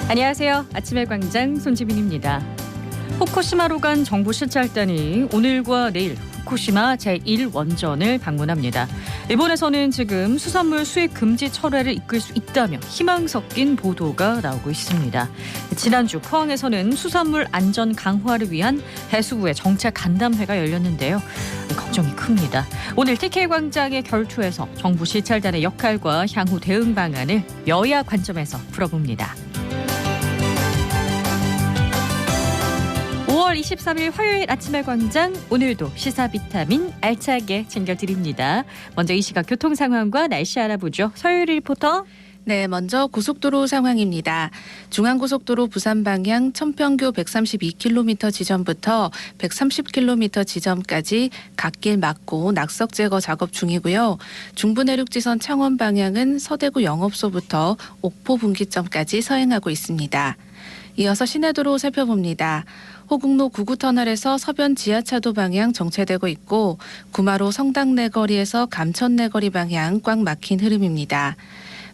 안녕하세요. 아침의 광장 손지민입니다. 후쿠시마로 간 정부 실찰단이 오늘과 내일 후쿠시마 제1원전을 방문합니다. 일본에서는 지금 수산물 수입 금지 철회를 이끌 수 있다며 희망 섞인 보도가 나오고 있습니다. 지난주 포항에서는 수산물 안전 강화를 위한 해수부의 정책 간담회가 열렸는데요. 걱정이 큽니다. 오늘 TK광장의 결투에서 정부 실찰단의 역할과 향후 대응 방안을 여야 관점에서 풀어봅니다. 5월 23일 화요일 아침의 광장, 오늘도 시사 비타민 알차게 챙겨드립니다. 먼저 이 시각 교통 상황과 날씨 알아보죠. 서유리 리포터. 네, 먼저 고속도로 상황입니다. 중앙고속도로 부산 방향 천평교 132km 지점부터 130km 지점까지 갓길 막고 낙석 제거 작업 중이고요. 중부내륙지선 창원 방향은 서대구 영업소부터 옥포 분기점까지 서행하고 있습니다. 이어서 시내도로 살펴봅니다. 호국로 9구터널에서 서변 지하차도 방향 정체되고 있고 구마로 성당내 거리에서 감천내 거리 방향 꽉 막힌 흐름입니다.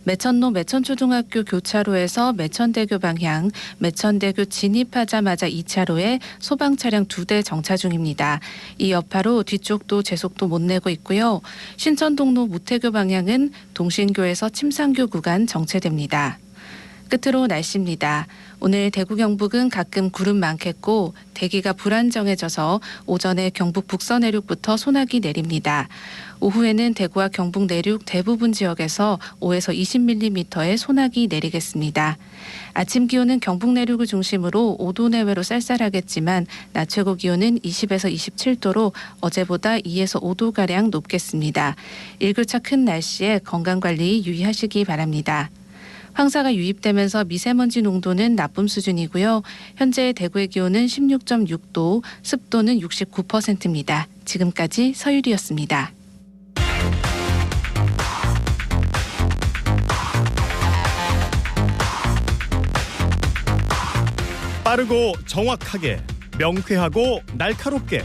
매천로 매천초등학교 교차로에서 매천대교 방향 매천대교 진입하자마자 2차로에 소방차량 2대 정차 중입니다. 이 여파로 뒤쪽도 제속도 못 내고 있고요. 신천동로 무태교 방향은 동신교에서 침상교 구간 정체됩니다. 끝으로 날씨입니다. 오늘 대구 경북은 가끔 구름 많겠고 대기가 불안정해져서 오전에 경북 북서 내륙부터 소나기 내립니다. 오후에는 대구와 경북 내륙 대부분 지역에서 5에서 20mm의 소나기 내리겠습니다. 아침 기온은 경북 내륙을 중심으로 5도 내외로 쌀쌀하겠지만 낮 최고 기온은 20에서 27도로 어제보다 2에서 5도가량 높겠습니다. 일교차 큰 날씨에 건강관리 유의하시기 바랍니다. 황사가 유입되면서 미세먼지 농도는 나쁨 수준이고요. 현재 대구의 기온은 16.6도, 습도는 69%입니다. 지금까지 서유리였습니다. 빠르고 정확하게, 명쾌하고 날카롭게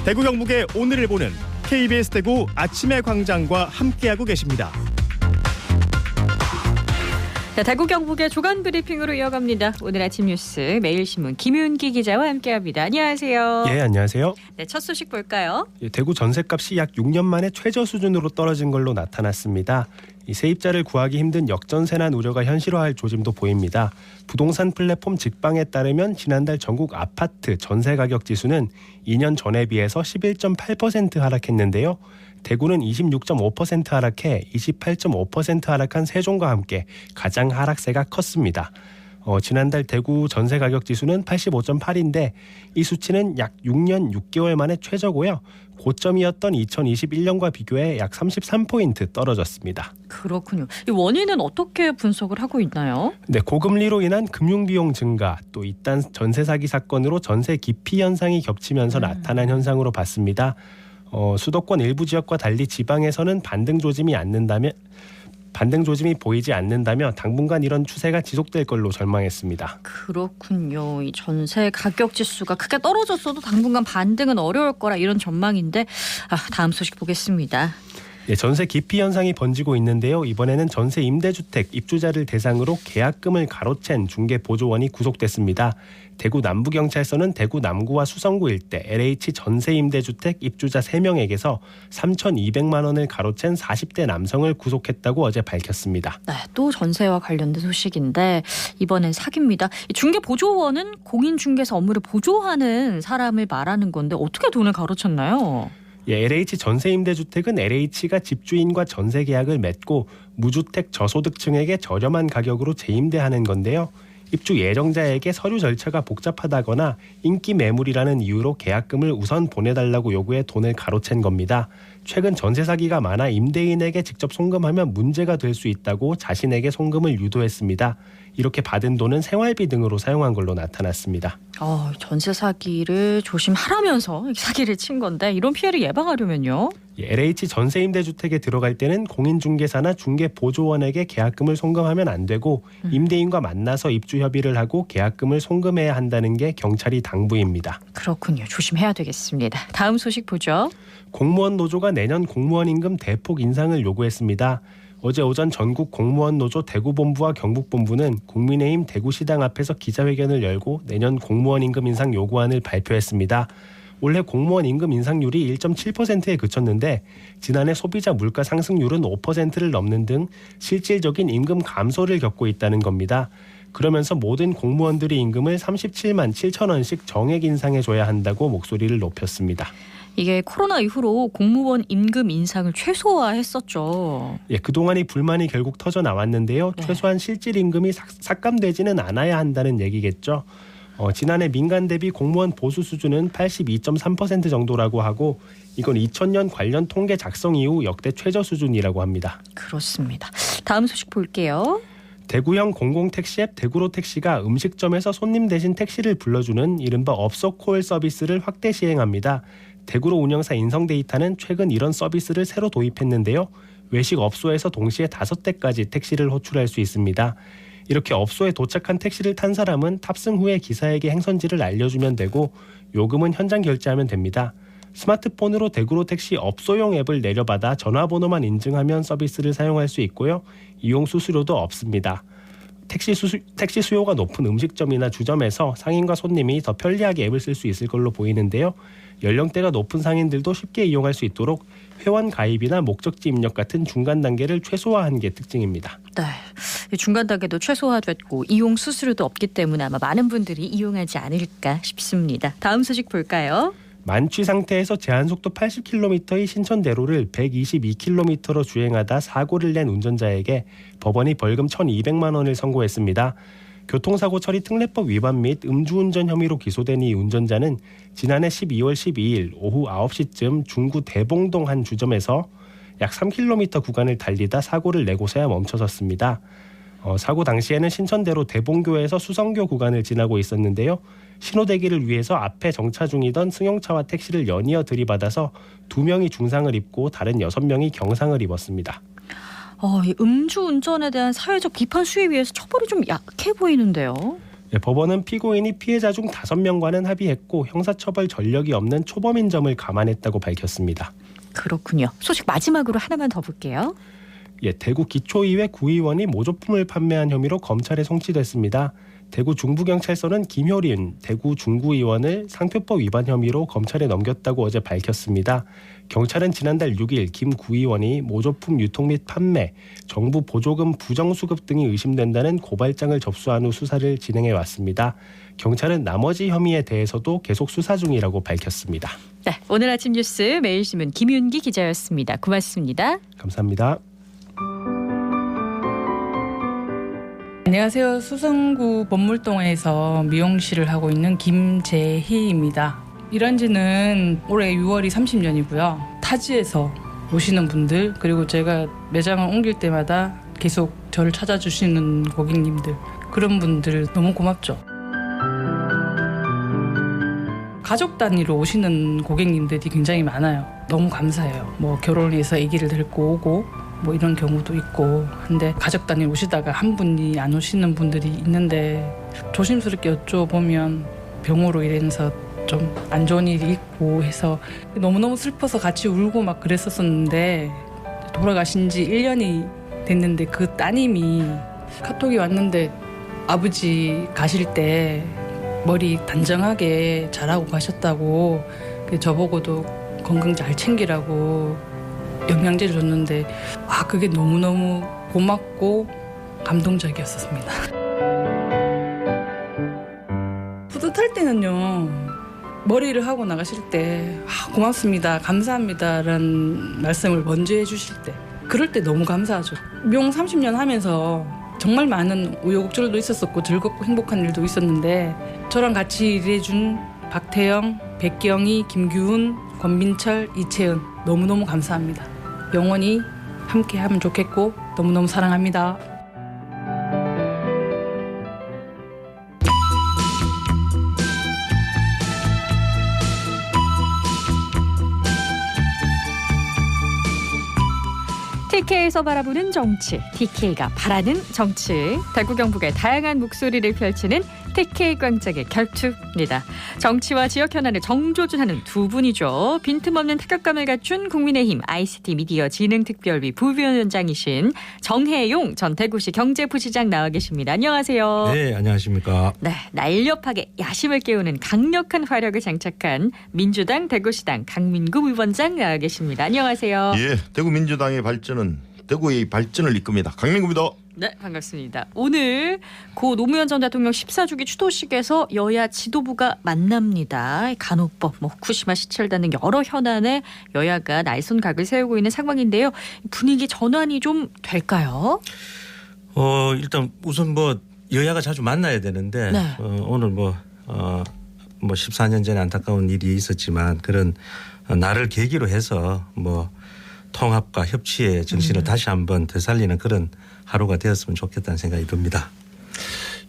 대구 경북의 오늘을 보는 KBS 대구 아침의 광장과 함께하고 계십니다. 자, 대구 경북의 주간 브리핑으로 이어갑니다. 오늘 아침 뉴스 매일신문 김윤기 기자와 함께합니다. 안녕하세요. 예, 안녕하세요. 네, 첫 소식 볼까요? 대구 전셋값이 약 6년 만에 최저 수준으로 떨어진 걸로 나타났습니다. 이 세입자를 구하기 힘든 역전세난 우려가 현실화할 조짐도 보입니다. 부동산 플랫폼 직방에 따르면 지난달 전국 아파트 전세 가격 지수는 2년 전에 비해서 11.8% 하락했는데요. 대구는 26.5% 하락해 28.5% 하락한 세종과 함께 가장 하락세가 컸습니다. 지난달 대구 전세 가격 지수는 85.8인데 이 수치는 약 6년 6개월 만에 최저고요. 고점이었던 2021년과 비교해 약 33포인트 떨어졌습니다. 그렇군요. 이 원인은 어떻게 분석을 하고 있나요? 네, 고금리로 인한 금융비용 증가, 또 이딴 전세 사기 사건으로 전세 기피 현상이 겹치면서 나타난 현상으로 봤습니다. 수도권 일부 지역과 달리 지방에서는 반등 조짐이 보이지 않는다며 당분간 이런 추세가 지속될 걸로 전망했습니다. 그렇군요. 이 전세 가격 지수가 크게 떨어졌어도 당분간 반등은 어려울 거라 이런 전망인데 다음 소식 보겠습니다. 네, 전세 기피 현상이 번지고 있는데요. 이번에는 전세 임대주택 입주자를 대상으로 계약금을 가로챈 중개보조원이 구속됐습니다. 대구 남부경찰서는 대구 남구와 수성구 일대 LH 전세 임대주택 입주자 3명에게서 3,200만 원을 가로챈 40대 남성을 구속했다고 어제 밝혔습니다. 네, 또 전세와 관련된 소식인데 이번엔 사기입니다. 중개보조원은 공인중개사 업무를 보조하는 사람을 말하는 건데 어떻게 돈을 가로챘나요? 예, LH 전세임대주택은 LH가 집주인과 전세 계약을 맺고 무주택 저소득층에게 저렴한 가격으로 재임대하는 건데요. 입주 예정자에게 서류 절차가 복잡하다거나 인기 매물이라는 이유로 계약금을 우선 보내달라고 요구해 돈을 가로챈 겁니다. 최근 전세 사기가 많아 임대인에게 직접 송금하면 문제가 될 수 있다고 자신에게 송금을 유도했습니다. 이렇게 받은 돈은 생활비 등으로 사용한 걸로 나타났습니다. 전세 사기를 조심하라면서 사기를 친 건데 이런 피해를 예방하려면요? LH 전세임대주택에 들어갈 때는 공인중개사나 중개보조원에게 계약금을 송금하면 안 되고 임대인과 만나서 입주 협의를 하고 계약금을 송금해야 한다는 게 경찰이 당부입니다. 그렇군요. 조심해야 되겠습니다. 다음 소식 보죠. 공무원 노조가 내년 공무원 임금 대폭 인상을 요구했습니다. 어제 오전 전국 공무원 노조 대구본부와 경북본부는 국민의힘 대구시당 앞에서 기자회견을 열고 내년 공무원 임금 인상 요구안을 발표했습니다. 올해 공무원 임금 인상률이 1.7%에 그쳤는데 지난해 소비자 물가 상승률은 5%를 넘는 등 실질적인 임금 감소를 겪고 있다는 겁니다. 그러면서 모든 공무원들의 임금을 37만 7천 원씩 정액 인상해줘야 한다고 목소리를 높였습니다. 이게 코로나 이후로 공무원 임금 인상을 최소화했었죠. 예, 그동안이 불만이 결국 터져 나왔는데요. 네. 최소한 실질 임금이 삭감되지는 않아야 한다는 얘기겠죠. 지난해 민간 대비 공무원 보수 수준은 82.3% 정도라고 하고 이건 2000년 관련 통계 작성 이후 역대 최저 수준이라고 합니다. 그렇습니다. 다음 소식 볼게요. 대구형 공공택시 앱 대구로택시가 음식점에서 손님 대신 택시를 불러주는 이른바 업소콜 서비스를 확대 시행합니다. 대구로 운영사 인성데이터는 최근 이런 서비스를 새로 도입했는데요. 외식 업소에서 동시에 5대까지 택시를 호출할 수 있습니다. 이렇게 업소에 도착한 택시를 탄 사람은 탑승 후에 기사에게 행선지를 알려주면 되고 요금은 현장 결제하면 됩니다. 스마트폰으로 대구로택시 업소용 앱을 내려받아 전화번호만 인증하면 서비스를 사용할 수 있고요. 이용 수수료도 없습니다. 택시 수요가 높은 음식점이나 주점에서 상인과 손님이 더 편리하게 앱을 쓸 수 있을 걸로 보이는데요. 연령대가 높은 상인들도 쉽게 이용할 수 있도록 회원 가입이나 목적지 입력 같은 중간 단계를 최소화한 게 특징입니다. 네, 중간 단계도 최소화됐고 이용 수수료도 없기 때문에 아마 많은 분들이 이용하지 않을까 싶습니다. 다음 소식 볼까요? 만취 상태에서 제한속도 80km의 신천대로를 122km로 주행하다 사고를 낸 운전자에게 법원이 벌금 1,200만 원을 선고했습니다. 교통사고 처리 특례법 위반 및 음주운전 혐의로 기소된 이 운전자는 지난해 12월 12일 오후 9시쯤 중구 대봉동 한 주점에서 약 3km 구간을 달리다 사고를 내고서야 멈춰섰습니다. 사고 당시에는 신천대로 대봉교에서 수성교 구간을 지나고 있었는데요. 신호대기를 위해서 앞에 정차 중이던 승용차와 택시를 연이어 들이받아서 2명이 중상을 입고 다른 6명이 경상을 입었습니다. 이 음주운전에 대한 사회적 비판 수위에 비해서 처벌이 좀 약해 보이는데요. 네, 법원은 피고인이 피해자 중 5명과는 합의했고 형사처벌 전력이 없는 초범인 점을 감안했다고 밝혔습니다. 그렇군요. 소식 마지막으로 하나만 더 볼게요. 대구 기초의회 구의원이 모조품을 판매한 혐의로 검찰에 송치됐습니다. 대구 중부경찰서는 김효린 대구 중구의원을 상표법 위반 혐의로 검찰에 넘겼다고 어제 밝혔습니다. 경찰은 지난달 6일 김 구의원이 모조품 유통 및 판매, 정부 보조금 부정수급 등이 의심된다는 고발장을 접수한 후 수사를 진행해 왔습니다. 경찰은 나머지 혐의에 대해서도 계속 수사 중이라고 밝혔습니다. 네, 오늘 아침 뉴스 매일신문 김윤기 기자였습니다. 고맙습니다. 감사합니다. 안녕하세요. 수성구 법물동에서 미용실을 하고 있는 김재희입니다. 일한 지는 올해 6월이 30년이고요. 타지에서 오시는 분들 그리고 제가 매장을 옮길 때마다 계속 저를 찾아주시는 고객님들 그런 분들 너무 고맙죠. 가족 단위로 오시는 고객님들이 굉장히 많아요. 너무 감사해요. 결혼해서 아기를 데리고 오고 이런 경우도 있고 근데 가족 단위 오시다가 한 분이 안 오시는 분들이 있는데 조심스럽게 여쭤보면 병으로 인해서 좀 안 좋은 일이 있고 해서 너무너무 슬퍼서 같이 울고 막 그랬었는데 돌아가신 지 1년이 됐는데 그 따님이 카톡이 왔는데 아버지 가실 때 머리 단정하게 잘하고 가셨다고 저보고도 건강 잘 챙기라고 영양제 줬는데 그게 너무너무 고맙고 감동적이었습니다. 뿌듯할 때는요. 머리를 하고 나가실 때 고맙습니다. 감사합니다라는 말씀을 먼저 해주실 때 그럴 때 너무 감사하죠. 미용 30년 하면서 정말 많은 우여곡절도 있었었고 즐겁고 행복한 일도 있었는데 저랑 같이 일해준 박태영, 백경희, 김규훈, 권민철, 이채은 너무너무 감사합니다. 영원히 함께하면 좋겠고 너무너무 사랑합니다. TK에서 바라보는 정치, TK가 바라는 정치. 대구 경북의 다양한 목소리를 펼치는 TK 광장의 결투입니다. 정치와 지역 현안을 정조준하는 두 분이죠. 빈틈없는 타격감을 갖춘 국민의힘 ICT 미디어 진흥특별위 부위원장이신 정혜용 전 대구시 경제부시장 나와 계십니다. 안녕하세요. 네, 안녕하십니까. 네, 날렵하게 야심을 깨우는 강력한 화력을 장착한 민주당 대구시당 강민구 위원장 나와 계십니다. 안녕하세요. 예, 대구 민주당의 발전은 대구의 발전을 이끕니다. 강민구입니다. 네, 반갑습니다. 오늘 고 노무현 전 대통령 14주기 추도식에서 여야 지도부가 만납니다. 간호법, 후쿠시마 시찰 등 여러 현안에 여야가 날선 각을 세우고 있는 상황인데요. 분위기 전환이 좀 될까요? 일단 우선 여야가 자주 만나야 되는데 네. 오늘 14년 전에 안타까운 일이 있었지만 그런 날을 계기로 해서 통합과 협치의 정신을 다시 한번 되살리는 그런 하루가 되었으면 좋겠다는 생각이 듭니다.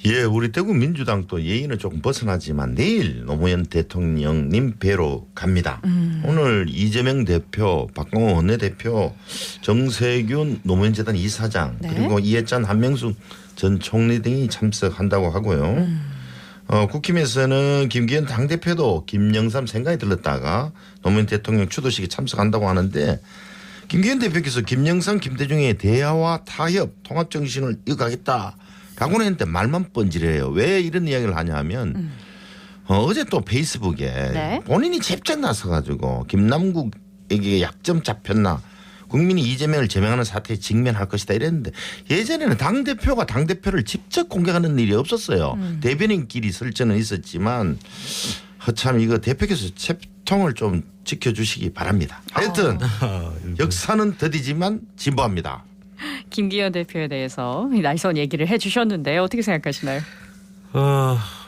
예, 우리 대구 민주당도 예의는 조금 벗어나지만 내일 노무현 대통령님 뵈러 갑니다. 오늘 이재명 대표, 박광호 원내대표, 정세균 노무현재단 이사장 네. 그리고 이해찬 한명숙 전 총리 등이 참석한다고 하고요. 국힘에서는 김기현 당대표도 김영삼 생각이 들렀다가 노무현 대통령 추도식에 참석한다고 하는데 김기현 대표께서 김영삼, 김대중의 대화와 타협, 통합 정신을 이어가겠다라고는 했는데 말만 뻔질해요. 왜 이런 이야기를 하냐 하면 어제 또 페이스북에 네. 본인이 직접 나서가지고 김남국에게 약점 잡혔나 국민이 이재명을 제명하는 사태에 직면할 것이다 이랬는데 예전에는 당대표가 당대표를 직접 공격하는 일이 없었어요. 대변인끼리 설전은 있었지만 참 이거 대표께서 채통을 좀 지켜주시기 바랍니다. 하여튼 역사는 더디지만 진보합니다. 김기현 대표에 대해서 날선 얘기를 해주셨는데요. 어떻게 생각하시나요?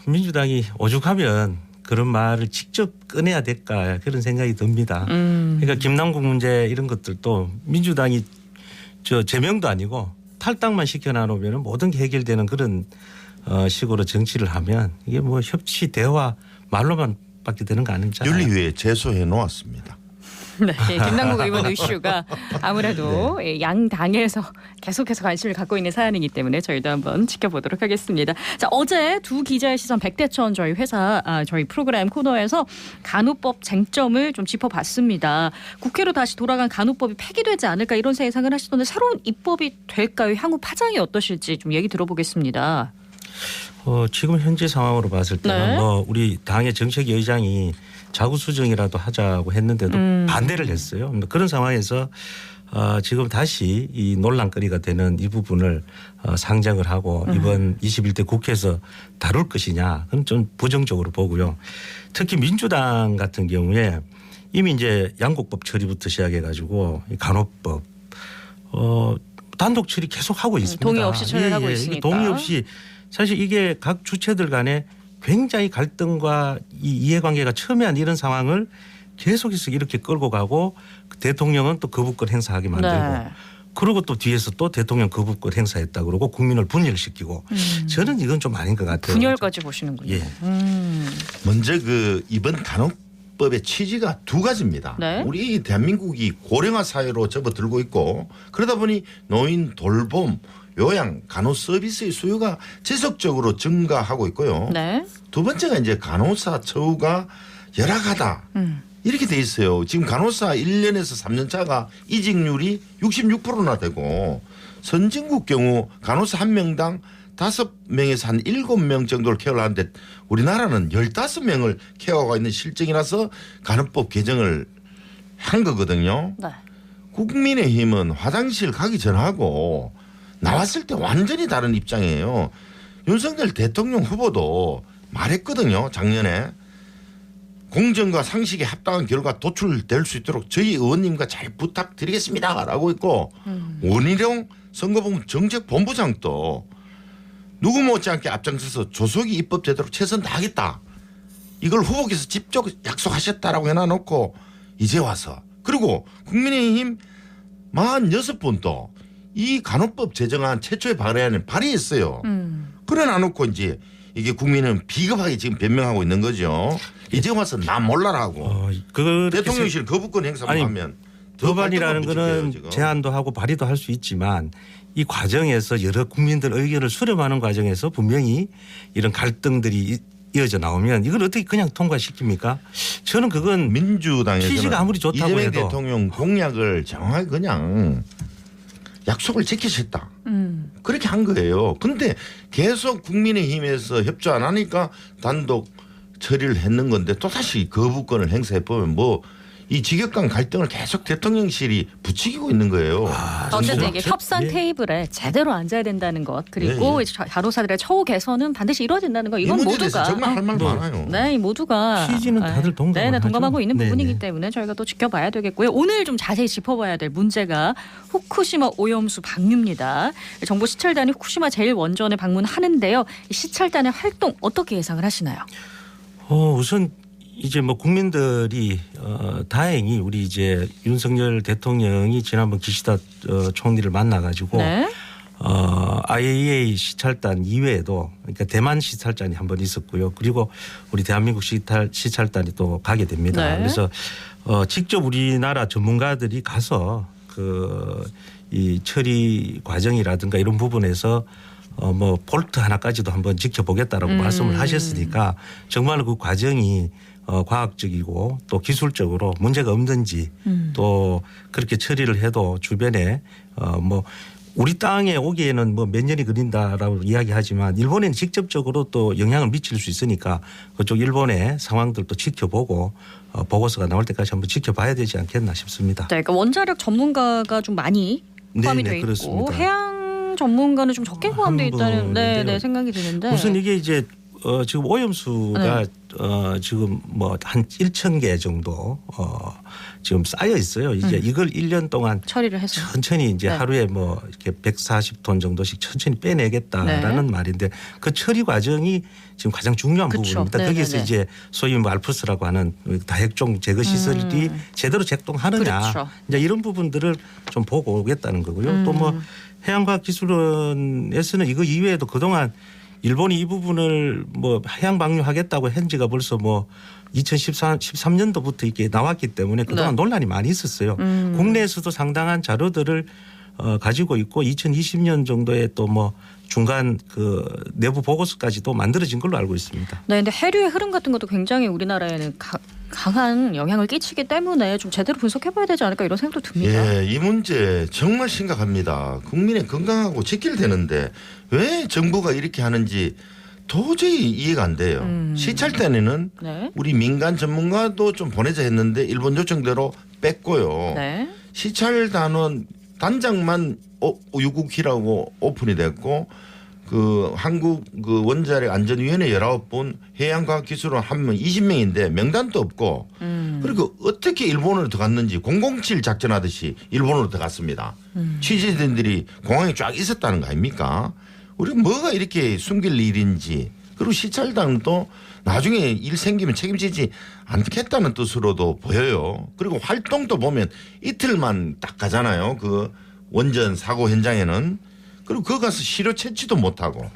민주당이 오죽하면 그런 말을 직접 꺼내야 될까 그런 생각이 듭니다. 그러니까 김남국 문제 이런 것들도 민주당이 제명도 아니고 탈당만 시켜놔놓으면 모든 게 해결되는 그런 식으로 정치를 하면 이게 협치 대화 말로만 밖에 되는 거 아니잖아요. 윤리위에 제소해 놓았습니다. 네, 김남국 의원 이슈가 아무래도 양 당에서 계속해서 관심을 갖고 있는 사안이기 때문에 저희도 한번 지켜보도록 하겠습니다. 자, 어제 두 기자의 시선 백대천 저희 저희 프로그램 코너에서 간호법 쟁점을 좀 짚어봤습니다. 국회로 다시 돌아간 간호법이 폐기되지 않을까 이런 예상을 하시던데 새로운 입법이 될까요? 향후 파장이 어떠실지 좀 얘기 들어보겠습니다. 지금 현재 상황으로 봤을 때는 네. 우리 당의 정책위 의장이 자구수정이라도 하자고 했는데도 반대를 했어요. 그런 상황에서 지금 다시 이 논란거리가 되는 이 부분을 상정을 하고 이번 21대 국회에서 다룰 것이냐 그건 좀 부정적으로 보고요. 특히 민주당 같은 경우에 이미 이제 양곡법 처리부터 시작해 가지고 간호법 단독 처리 계속 하고 있습니다. 동의 없이 처리를 하고 있으니까. 동의 없이 사실 이게 각 주체들 간에 굉장히 갈등과 이 이해관계가 첨예한 이런 상황을 계속해서 이렇게 끌고 가고 대통령은 또 거부권 행사하게 만들고 네. 그리고 또 뒤에서 또 대통령 거부권 행사했다 그러고 국민을 분열시키고 저는 이건 좀 아닌 것 같아요. 분열까지 보시는군요. 예. 먼저 이번 간호법의 취지가 두 가지입니다. 네. 우리 대한민국이 고령화 사회로 접어들고 있고 그러다 보니 노인 돌봄 요양 간호 서비스의 수요가 지속적으로 증가하고 있고요. 네. 두 번째가 이제 간호사 처우가 열악하다. 이렇게 돼 있어요. 지금 간호사 1년에서 3년 차가 이직률이 66%나 되고 선진국 경우 간호사 한 명당 5명에서 한 7명 정도를 케어를 하는데 우리나라는 15명을 케어하고 있는 실정이라서 간호법 개정을 한 거거든요. 네. 국민의힘은 화장실 가기 전하고 나왔을 때 완전히 다른 입장이에요. 윤석열 대통령 후보도 말했거든요. 작년에 공정과 상식에 합당한 결과 도출될 수 있도록 저희 의원님과 잘 부탁드리겠습니다 라고 했고 원희룡 선거본부 정책본부장도 누구 못지않게 앞장서서 조속히 입법 제도로 최선 다하겠다. 이걸 후보께서 직접 약속하셨다라고 해놔놓고 이제 와서 그리고 국민의힘 46분도 이 간호법 제정안 최초의 발의안을 발의했어요. 그래 놔놓고 이제 이게 국민은 비겁하게 지금 변명하고 있는 거죠. 이제 와서 나 몰라라고. 대통령실 거부권 행사만 하면 법안이라는 갈등만 거는 지금. 제안도 하고 발의도 할 수 있지만 이 과정에서 여러 국민들 의견을 수렴하는 과정에서 분명히 이런 갈등들이 이어져 나오면 이걸 어떻게 그냥 통과시킵니까? 저는 그건 민주당에서는 취지가 아무리 좋다고 이재명 해도 대통령 공약을 정확하게 그냥 약속을 지키셨다. 그렇게 한 거예요. 근데 계속 국민의힘에서 협조 안 하니까 단독 처리를 했는 건데 또다시 거부권을 행사해 보면 뭐 이 직역간 갈등을 계속 대통령실이 부추기고 있는 거예요. 어쨌든 이게 저- 협상 예. 테이블에 제대로 앉아야 된다는 것 그리고 예, 이제 가로사들의 처우 개선은 반드시 이루어진다는 것 이 이건 문제에 대해서 모두가 정말 할 말 많아요. 네, 이 모두가 취지는 다들 동감을 네, 동감하고 하죠. 있는 네, 부분이기 네. 때문에 저희가 또 지켜봐야 되겠고요. 오늘 좀 자세히 짚어봐야 될 문제가 후쿠시마 오염수 방류입니다. 정부 시찰단이 후쿠시마 제1원전을 방문하는데요. 이 시찰단의 활동 어떻게 예상을 하시나요? 우선 이제 뭐 국민들이 다행히 우리 이제 윤석열 대통령이 지난번 기시다 총리를 만나가지고 네. IAEA 시찰단 이외에도 그러니까 대만 시찰단이 한 번 있었고요. 그리고 우리 대한민국 시찰단이 또 가게 됩니다. 네. 그래서 직접 우리나라 전문가들이 가서 이 처리 과정이라든가 이런 부분에서 뭐 볼트 하나까지도 한번 지켜보겠다라고 말씀을 하셨으니까 정말 그 과정이 과학적이고 또 기술적으로 문제가 없는지 또 그렇게 처리를 해도 주변에 뭐 우리 땅에 오기에는 뭐 몇 년이 걸린다라고 이야기하지만 일본에는 직접적으로 또 영향을 미칠 수 있으니까 그쪽 일본의 상황들도 지켜보고 보고서가 나올 때까지 한번 지켜봐야 되지 않겠나 싶습니다. 네, 그러니까 원자력 전문가가 좀 많이 포함이 네, 돼 있고 그렇습니다. 해양 전문가는 좀 적게 포함되어 한 있다는 분인데요. 네, 생각이 드는데 우선 이게 이제 지금 오염수가 네. 지금 뭐 한 1,000개 정도 지금 쌓여 있어요. 이제 이걸 1년 동안 처리를 해서 천천히 이제 네. 하루에 뭐 이렇게 140톤 정도씩 천천히 빼내겠다라는 네. 말인데 그 처리 과정이 지금 가장 중요한 그쵸. 부분입니다. 네네네. 거기서 이제 소위 뭐 알프스라고 하는 다핵종 제거 시설이 제대로 작동하느냐 그렇죠. 이제 이런 부분들을 좀 보고 오겠다는 거고요. 또 뭐 해양과학기술원에서는 이거 이외에도 그동안 일본이 이 부분을 뭐 해양 방류하겠다고 한 지가 벌써 뭐 2013년도부터 이렇게 나왔기 때문에 그동안 네. 논란이 많이 있었어요. 국내에서도 상당한 자료들을 가지고 있고 2020년 정도에 또 뭐 중간 그 내부 보고서까지도 만들어진 걸로 알고 있습니다. 네, 근데 해류의 흐름 같은 것도 굉장히 우리나라에는 강한 영향을 끼치기 때문에 좀 제대로 분석해봐야 되지 않을까 이런 생각도 듭니다. 예, 이 문제 정말 심각합니다. 국민의 건강하고 지킬 되는데 왜 정부가 이렇게 하는지 도저히 이해가 안 돼요. 시찰 때는 네. 우리 민간 전문가도 좀 보내자 했는데 일본 요청대로 뺐고요. 네. 시찰 단장만 유국희라고 오픈이 됐고 그 한국 그 원자력 안전위원회 19분 해양과학기술원 한 명 20명인데 명단도 없고 그리고 어떻게 일본으로 들어갔는지 007 작전하듯이 일본으로 들어갔습니다. 취재진들이 공항에 쫙 있었다는 거 아닙니까? 우리 뭐가 이렇게 숨길 일인지 그리고 시찰단도 나중에 일 생기면 책임지지 않겠다는 뜻으로도 보여요. 그리고 활동도 보면 이틀만 딱 가잖아요. 그 원전 사고 현장에는. 그리고 거기 가서 시료 채취도 못하고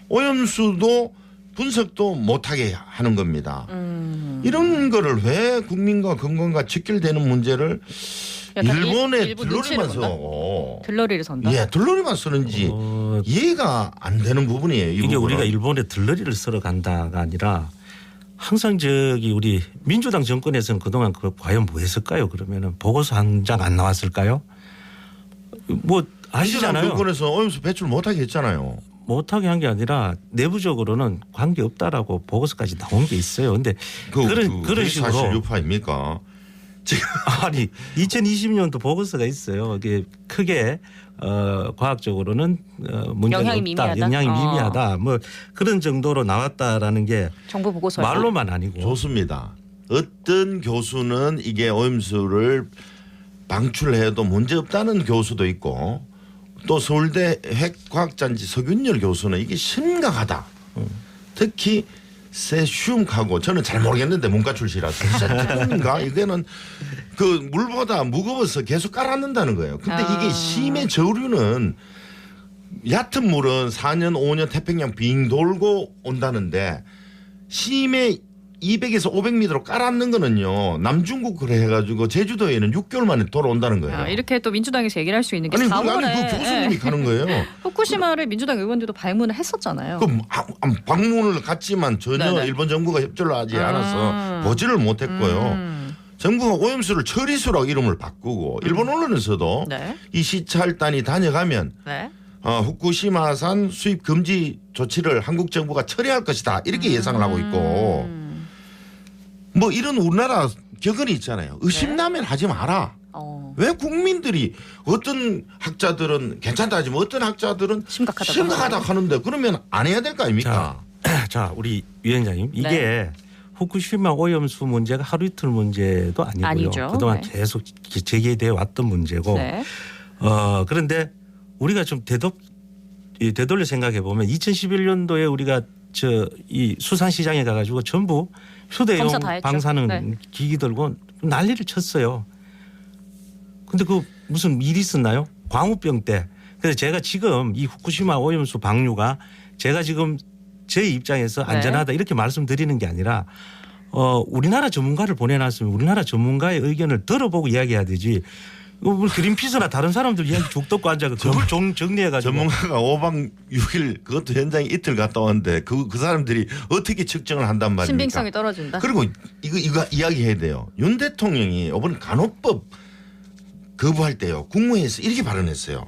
오염수도 분석도 못하게 하는 겁니다. 이런 거를 왜 국민과 건강과 직결되는 문제를 약간 일본에 일부 들러리만 눈치를 본다? 서 들러리를 선다. 예, 들러리만 쓰는지 이해가 안 되는 부분이에요. 이 이게 부분은. 우리가 일본에 들러리를 쓰러 간다가 아니라 항상 저기 우리 민주당 정권에서는 그동안 그 과연 뭐 했을까요? 그러면은 보고서 한 장 안 나왔을까요? 뭐 아시잖아요. 정권에서 오염수 배출 못하게 했잖아요. 못하게 한 게 아니라 내부적으로는 관계 없다라고 보고서까지 나온 게 있어요. 근데 그런 식으로 사실 유파입니까? 지금 아니 2020년도 보고서가 있어요. 이게 크게 과학적으로는 문제가 영향이 없다, 미미하다? 영향이 미미하다, 뭐 그런 정도로 나왔다라는 게 정부 보고서 말로만 아니고 좋습니다. 어떤 교수는 이게 오염수를 방출해도 문제 없다는 교수도 있고 또 서울대 핵과학자인지 석윤열 교수는 이게 심각하다. 특히 세슘하고 저는 잘 모르겠는데 문과 출신이라서 세슘인가 이거는 그 물보다 무거워서 계속 깔아넣는다는 거예요. 근데 이게 심해 저류는 얕은 물은 4년 5년 태평양 빙 돌고 온다는데 심해 200에서 500m로 깔았는 거는요. 남중국 그래 해가지고 제주도에는 6개월 만에 돌아온다는 거예요. 이렇게 또 민주당에서 얘기를 할 수 있는 게 아니 4월에 그 교수님이 가는 거예요. 후쿠시마를 민주당 의원들도 방문을 했었잖아요. 그 방문을 갔지만 전혀 네네. 일본 정부가 협조를 하지 않아서 보지를 못했고요. 정부가 오염수를 처리수라고 이름을 바꾸고 일본 언론에서도 네. 이 시찰단이 다녀가면 네. 후쿠시마산 수입 금지 조치를 한국 정부가 처리할 것이다 이렇게 예상을 하고 있고 뭐 이런 우리나라 격언이 있잖아요. 의심나면 하지 마라. 왜 국민들이 어떤 학자들은 괜찮다 하지만 어떤 학자들은 심각하다 하는데 그러면 안 해야 될 거 아닙니까? 자 우리 위원장님 이게 네. 후쿠시마 오염수 문제가 하루 이틀 문제도 아니고요. 아니죠. 그동안 네. 계속 제기되어 왔던 문제고 네. 그런데 우리가 좀 되돌려 생각해 보면 2011년도에 우리가 이 수산시장에 가가지고 전부 휴대용 검사 다 했죠. 방사능 네. 기기 들고 난리를 쳤어요. 근데 그 무슨 일이 있었나요? 광우병 때. 그래서 제가 지금 이 후쿠시마 오염수 방류가 제가 지금 제 입장에서 네. 안전하다 이렇게 말씀드리는 게 아니라 우리나라 전문가를 보내놨으면 우리나라 전문가의 의견을 들어보고 이야기해야 되지. 우리 그린피스나 다른 사람들 이야기 쭉 듣고 앉아서 그걸 정리해가지고. 전문가가 5박 6일 그것도 현장에 이틀 갔다 왔는데 그 사람들이 어떻게 측정을 한단 말입니까? 신빙성이 떨어진다. 그리고 이거 이야기해야 돼요. 윤 대통령이 이번 간호법 거부할 때요. 국무회의에서 이렇게 발언했어요.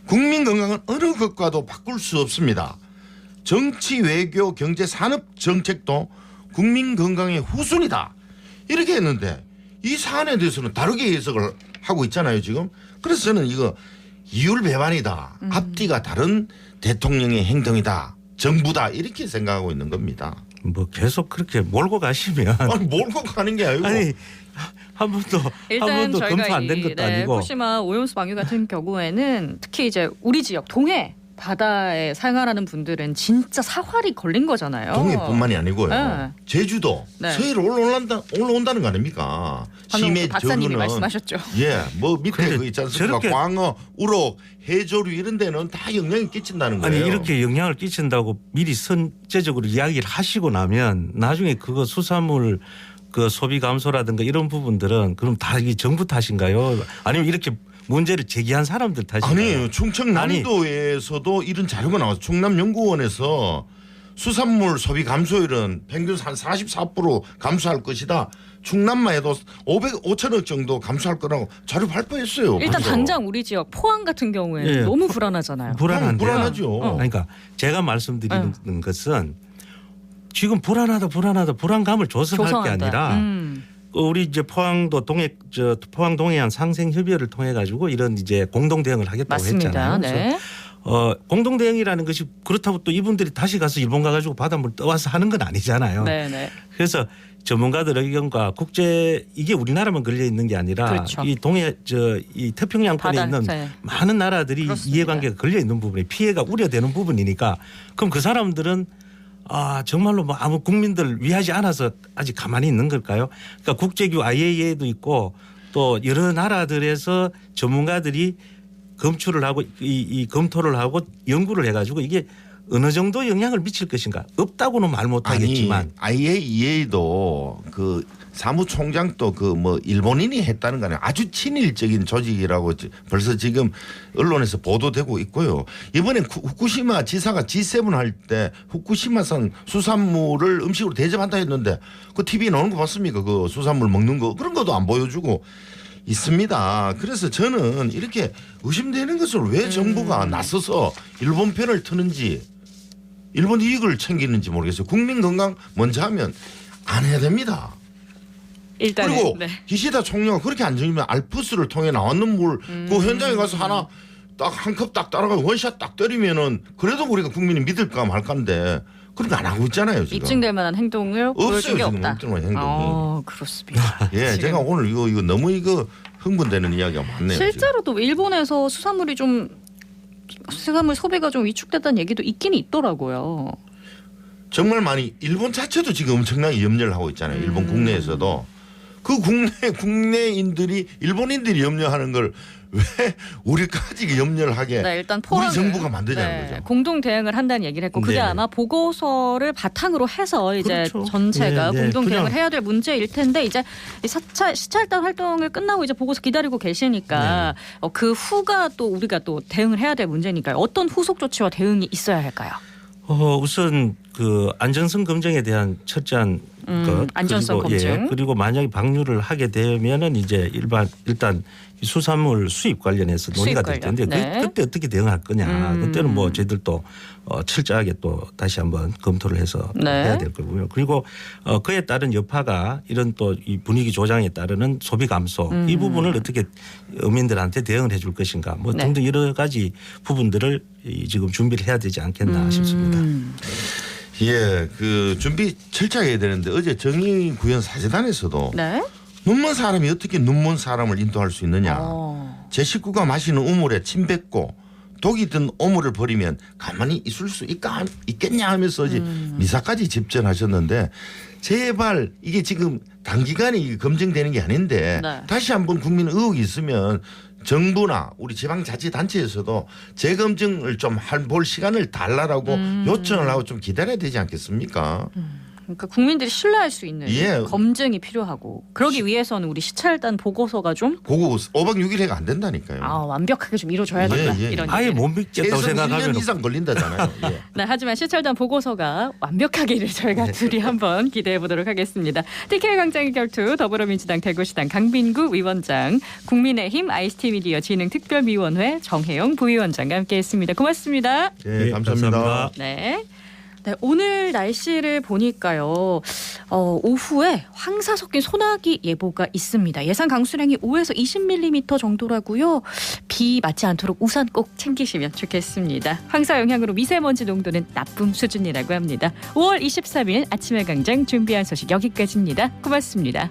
국민 건강은 어느 것과도 바꿀 수 없습니다. 정치, 외교, 경제, 산업 정책도 국민 건강의 후순이다. 이렇게 했는데 이 사안에 대해서는 다르게 해석을 하고 있잖아요 지금. 그래서 저는 이거 이율배반이다. 앞뒤가 다른 대통령의 행동이다. 정부다. 이렇게 생각하고 있는 겁니다. 뭐 계속 그렇게 몰고 가시면. 아니 몰고 가는 게 아니고. 아니 한 번도 검토 안 된 것도 아니고. 후쿠시마 오염수 방류 같은 경우에는 특히 이제 우리 지역 동해 바다에 생활하는 분들은 진짜 사활이 걸린 거잖아요. 동해뿐만이 아니고요. 네. 제주도 네. 서해로 올라온다는 거 아닙니까? 심해 박사님이 저루는 말씀하셨죠. 뭐 밑에 그 있지 않습니까? 저렇게 광어, 우럭, 해조류 이런 데는 다 영향이 끼친다는 거예요. 아니 이렇게 영향을 끼친다고 미리 선제적으로 이야기를 하시고 나면 나중에 그거 수산물 그 소비 감소라든가 이런 부분들은 그럼 다 이게 정부 탓인가요? 아니면 이렇게 문제를 제기한 사람들 탓인가요? 아니에요. 충청 남도에서도 이런 자료가 나와서 충남연구원에서 수산물 소비 감소율은 평균 한 44% 감소할 것이다. 충남만 해도 5천억 정도 감소할 거라고 자료 발표했어요. 일단 벌써. 당장 우리 지역 포항 같은 경우에는 예. 너무 불안하잖아요. 불안한데. 불안하죠. 그러니까 제가 말씀드리는 것은 지금 불안감을 조성할 게 조성한다. 아니라 우리 이제 포항도 포항 동해안 상생 협의회를 통해 가지고 이런 이제 공동 대응을 하겠다고 맞습니다. 했잖아요. 네. 그래서 공동 대응이라는 것이 그렇다고 또 이분들이 다시 가서 일본 가가지고 바닷물 떠와서 하는 건 아니잖아요. 네. 그래서 전문가들 의견과 이게 우리나라만 걸려 있는 게 아니라 그렇죠. 이 이 태평양권에 바다, 있는 네. 많은 나라들이 그렇습니다. 이해관계가 걸려 있는 부분에 피해가 우려되는 부분이니까 그럼 그 사람들은 정말로 뭐 아무 국민들 위하지 않아서 아직 가만히 있는 걸까요? 그러니까 국제기구 IAEA도 있고 또 여러 나라들에서 전문가들이 검출을 하고 이 검토를 하고 연구를 해가지고 이게 어느 정도 영향을 미칠 것인가 없다고는 말 못하겠지만 IAEA도 그 사무총장도 그 뭐 일본인이 했다는 거는 아주 친일적인 조직이라고 벌써 지금 언론에서 보도되고 있고요. 이번에 후쿠시마 지사가 G7 할 때 후쿠시마산 수산물을 음식으로 대접한다 했는데 그 TV에 나오는 거 봤습니까? 그 수산물 먹는 거 그런 것도 안 보여주고 있습니다. 그래서 저는 이렇게 의심되는 것을 왜 정부가 나서서 일본 편을 트는지 일본 이익을 챙기는지 모르겠어요. 국민 건강 먼저 하면 안 해야 됩니다. 일단은 그리고 네. 기시다 총리가 그렇게 안 정리면 알프스를 통해 나왔는 물 그 현장에 가서 하나 딱 한 컵 딱 따라가 원샷 딱 때리면은 그래도 우리가 국민이 믿을까 말까인데 그런 거 안 하고 있잖아요. 지금. 입증될 만한 행동을 보여준 없어요. 게 지금 없다. 입증될 만한 행동이. 그렇습니다. 예, 지금 제가 오늘 이거 너무 흥분되는 이야기가 많네요. 실제로도 일본에서 수산물 소비가 좀 위축됐다는 얘기도 있긴 있더라고요. 정말 많이 일본 자체도 지금 엄청나게 염려를 하고 있잖아요. 일본 국내에서도 그 국내인들이 일본인들이 염려하는 걸 왜 우리까지 염려를 하게 네, 일단 우리 포럼을, 정부가 만드냐는 거죠. 공동 대응을 한다는 얘기를 했고 그게 네네. 아마 보고서를 바탕으로 해서 이제 그렇죠. 전체가 네, 네. 공동 대응을 그냥- 해야 될 문제일 텐데 이제 이 시찰단 활동을 끝나고 이제 보고서 기다리고 계시니까 그 후가 또 우리가 또 대응을 해야 될 문제니까요. 어떤 후속 조치와 대응이 있어야 할까요? 우선 그 안전성 검증에 대한 철저한 것 안전성 그리고, 검증. 그리고 만약에 방류를 하게 되면은 이제 일단 이 수산물 수입 관련해서 논의가 수입 될 텐데 관련. 네. 그때 어떻게 대응할 거냐. 그때는 뭐 저희들도 철저하게 또 다시 한번 검토를 해서 네. 해야 될 거고요. 그리고 그에 따른 여파가 이런 또 이 분위기 조장에 따르는 소비 감소 이 부분을 어떻게 어민들한테 대응을 해줄 것인가 뭐 네. 등등 여러 가지 부분들을 지금 준비를 해야 되지 않겠나 싶습니다. 예, 그 준비 철저하게 해야 되는데 어제 정의구현 사재단에서도 네. 눈먼 사람이 어떻게 눈먼 사람을 인도할 수 있느냐. 제 식구가 마시는 우물에 침 뱉고 독이 든 오물을 버리면 가만히 있을 수 있겠냐 하면서 어제 미사까지 집전하셨는데 제발 이게 지금 단기간에 이게 검증되는 게 아닌데 네. 다시 한번 국민 의혹이 있으면 정부나 우리 지방자치단체에서도 재검증을 좀 볼 시간을 달라라고 요청을 하고 좀 기다려야 되지 않겠습니까? 그러니까 국민들이 신뢰할 수 있는 예. 검증이 필요하고 그러기 위해서는 우리 시찰단 보고서가 좀 그거 5박 6일 해가 안 된다니까요. 완벽하게 좀 이루어져야 예, 된다. 예. 이런 아예 얘기를. 못 믿겠다고 최소 1년 생각하면 이상 걸린다잖아요. 예. 네, 하지만 시찰단 보고서가 완벽하기를 저희가 둘이 한번 기대해 보도록 하겠습니다. TK 광장의 결투 더불어민주당 대구시당 강빈구 위원장, 국민의힘 ICT 미디어 진흥 특별위원회 정혜영 부위원장과 함께했습니다. 고맙습니다. 예, 감사합니다. 감사합니다. 네. 네, 오늘 날씨를 보니까요. 오후에 황사 섞인 소나기 예보가 있습니다. 예상 강수량이 5에서 20mm 정도라고요. 비 맞지 않도록 우산 꼭 챙기시면 좋겠습니다. 황사 영향으로 미세먼지 농도는 나쁨 수준이라고 합니다. 5월 23일 아침의 광장 준비한 소식 여기까지입니다. 고맙습니다.